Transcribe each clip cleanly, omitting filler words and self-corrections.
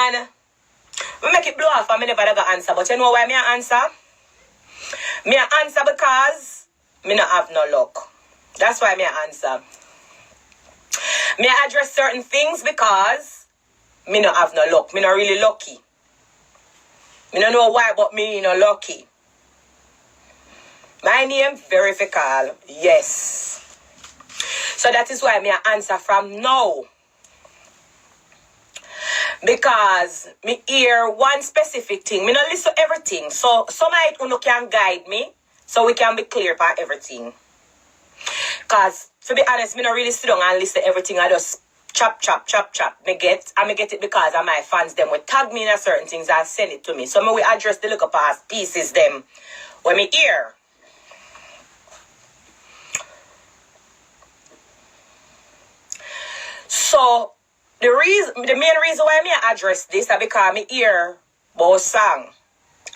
And we make it blow off and I never got answer. But you know why me I answer? Me I answer because me not have no luck. That's why me I answer. Me I address certain things because me not have no luck. Me not really lucky. Me don't know why, but me not lucky. My name Verifical. Yes. So that is why me I answer from now. Because me hear one specific thing. Me not listen to everything. So some of it can guide me. So we can be clear about everything. Because to be honest, me not really sit down and listen to everything. I just chop. Me get it because of my fans them will tag me in a certain things and send it to me. So me will address the little past pieces them when me hear. So the main reason why me address this is because me hear about song.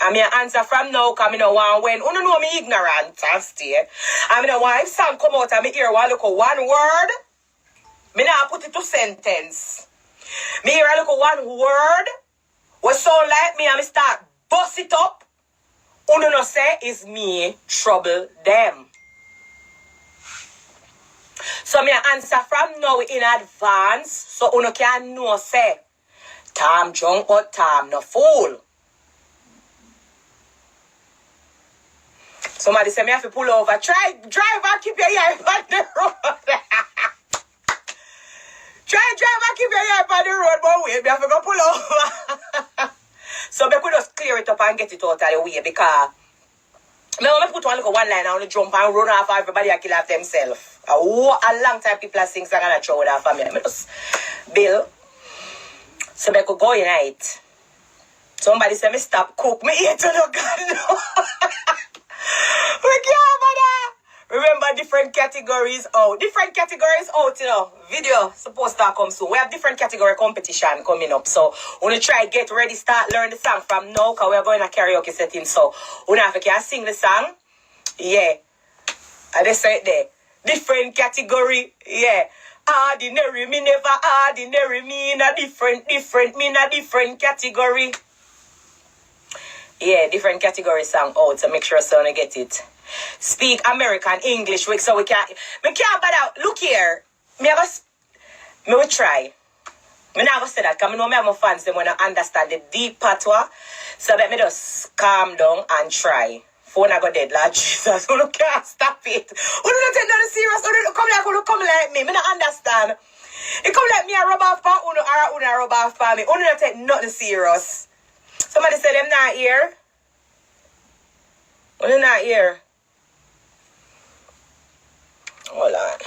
And me answer from now because I don't want when you know me ignorant and stay. I don't want if song come out and me hear one word. Me not put it to sentence. Me hear one word what sound like me and me start bust it up. You know say is me trouble them. So me answer from now in advance so you can know say Tom drunk but Tom no fool. Somebody say me have to pull over. Try drive and keep your ear on the road. Try drive and keep your ear on the road, but wait, me have to go pull over. So me could just clear it up and get it out of the way because me want to put one line on the jump and run off everybody and kill off themselves. A long time people are saying they're going to throw that for me. I just Bill. So me could go in it. Somebody say me stop cook. Me eat to the gun. We can't bother. Remember different categories out. Different categories out, you know. Video supposed to come soon. We have different category competition coming up. So we want to try get ready, start learn the song from now because we're going to karaoke setting. So we have to sing the song. Yeah. And they say it there. Different category. Yeah. Ordinary, me never ordinary. Me in a different. Me in a different category. Yeah, different category song out. So make sure someone get it. Speak American English so we can't bother. Look here. Me will try. Me never say that because I know me have my fans them when I understand the deep patois. So let me just calm down and try. Phone I got dead, Lord Jesus. You can't stop it. You don't take that serious. You come like me. Me don't understand. You come like me a rub off for uno or uno rub off for me. You don't take nothing serious. Somebody say them not here. You not here. Hold on.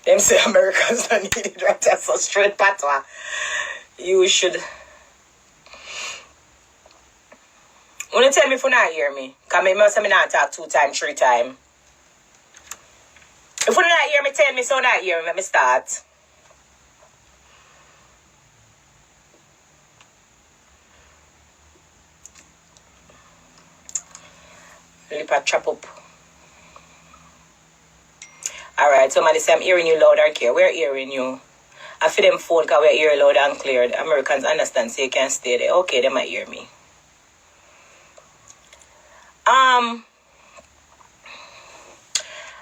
Them say Americans don't need it right there, so straight patois. You should. You tell me if you not hear me. Because I must not talk 2 times, 3 times. If you not hear me, tell me so not hear me. Let me start. Lip a chop up. Alright, somebody say I'm hearing you loud or clear. We're hearing you. I feel them phone because we're hearing loud and clear. The Americans understand so you can stay there. Okay, they might hear me.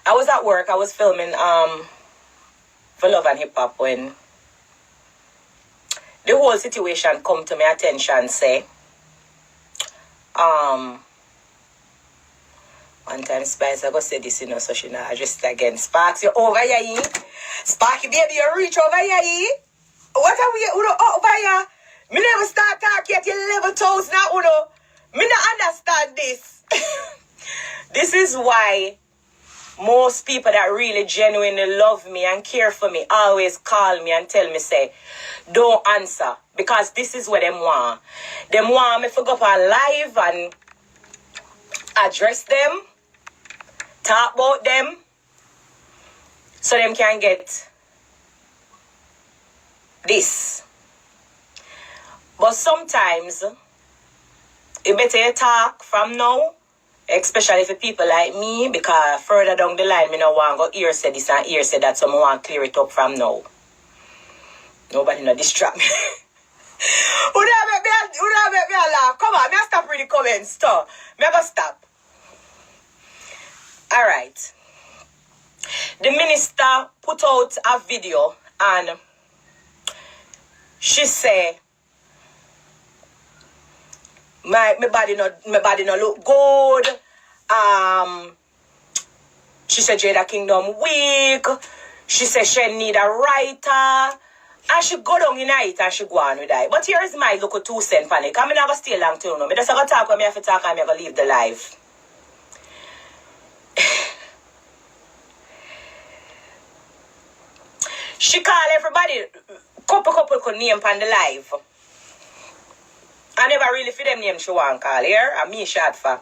I was at work. I was filming for Love and Hip Hop when the whole situation come to my attention. Say, one time Spice, I go say this, you know, so she not address it again. Sparks, you over here, Sparky baby, you reach over here, What are we, over here? Me never start talking yet, you level toes now, Me not understand this. This is why most people that really genuinely love me and care for me always call me and tell me, say, don't answer. Because this is what them want. Them want me to go up on live and address them, talk about them, so them can get this. But sometimes, it better you talk from now, especially for people like me, because further down the line, me no want to go ear say this and ear say that, so I want to clear it up from now. Nobody no distract me. Who don't make me a laugh? Come on, me a stop reading comments too. Me a go stop. Alright. The minister put out a video and she say my body no look good. She said Jada Kingdom weak. She said she need a writer. And she go down in it and she go on with that. But here is my local 2 cent panic. I'm not going to stay long too. No. I just going to talk when I have to talk and I'm going to leave the live. She call everybody, couple could name on the live. I never really fit them name she want call here. And me shot for.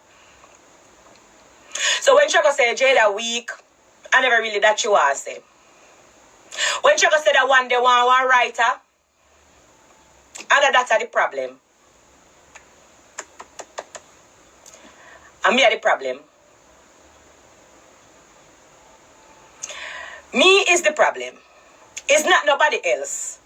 So when she go say Jada weak, I never really that she want to say. When she go say that one day one writer, and that's the problem. And me are the problem. Me is the problem. It's not nobody else.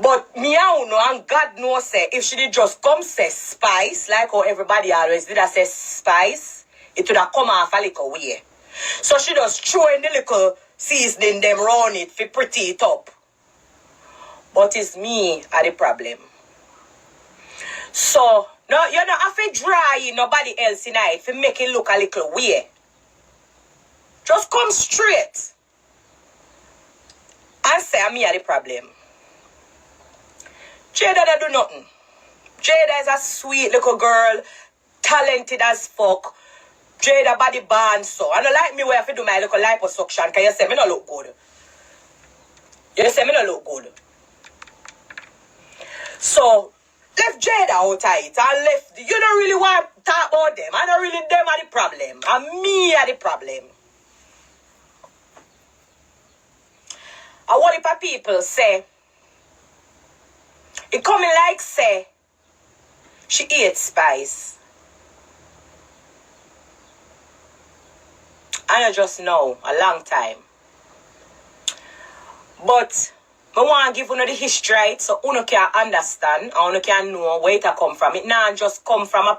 But me I know and God knows say if she did just come say spice, like how everybody always did I say spice, it would have come off a little way. So she just throw in the little seasoning them round it for pretty it up. But it's me are the problem. So no, you don't have to dry nobody else in it for make it look a little weird. Just come straight and say me are the problem. Jada don't do nothing. Jada is a sweet little girl, talented as fuck. Jada body band so. I don't like me where I have to do my little liposuction because you say me not look good. You say me not look good. So, left Jada out of it and left. You don't really want to talk about them. I don't really them are the problem. And me are the problem. And what if people say, it coming like say, she ate spice. I just know a long time. But I want to give you the history right, so you can understand and you can know where it come from. It not just come from a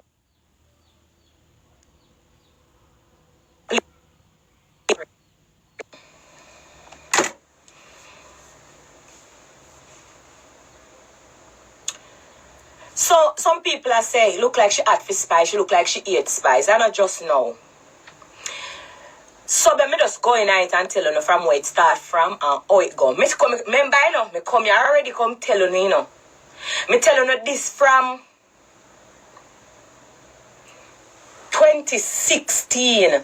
So some people are saying, look like she had for spice, she look like she ate spice. I don't just know. So let me just go in it and tell you from where it start from and how it go. Remember, you know, me come here already come tell you, know. Me tell you this from 2016.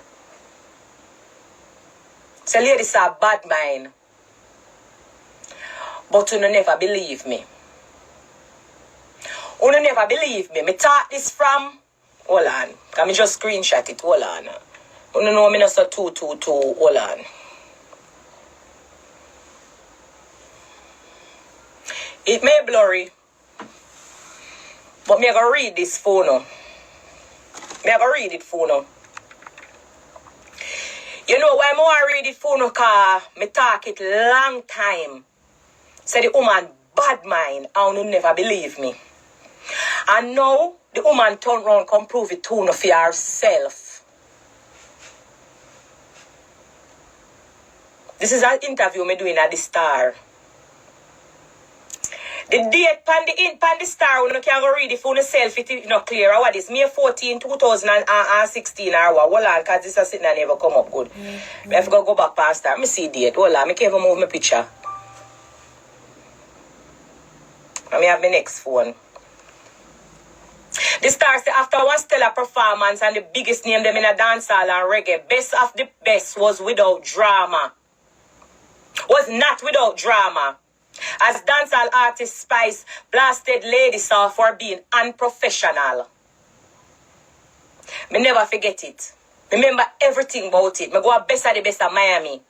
So ladies are bad mind. But you never believe me. You never believe me. Me talk this from, hold on. Can me just screenshot it, hold on. You know me not so 222, hold on. It may blurry, but me I go read this phone now. Me I go read it phone now. You know why I read it phone now? Cause me talk it long time. Say the woman bad mind and you never believe me. And now the woman turn around come prove it to you for herself. This is an interview me doing at the Star. The date pan the Star, you can go read it for yourself if it's not clear. What is May 14, 2016 or what? Hold on, because this is sitting and never come up good. I have to go back past Star. Me see date. Hold on, I can't even move my picture. I have my next phone. The Star say after one stellar performance and the biggest name them in a dancehall and reggae, best of the best was without drama. Was not without drama. As dancehall artist Spice blasted Lady Saw for being unprofessional. Me never forget it. Remember everything about it. Me go a best of the best of Miami.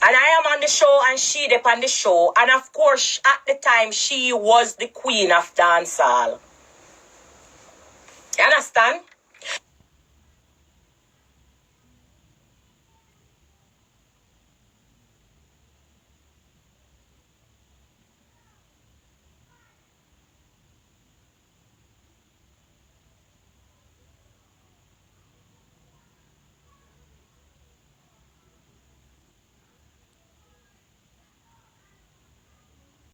And I am on the show and she dep on the show. And of course, at the time, she was the queen of dancehall. You understand?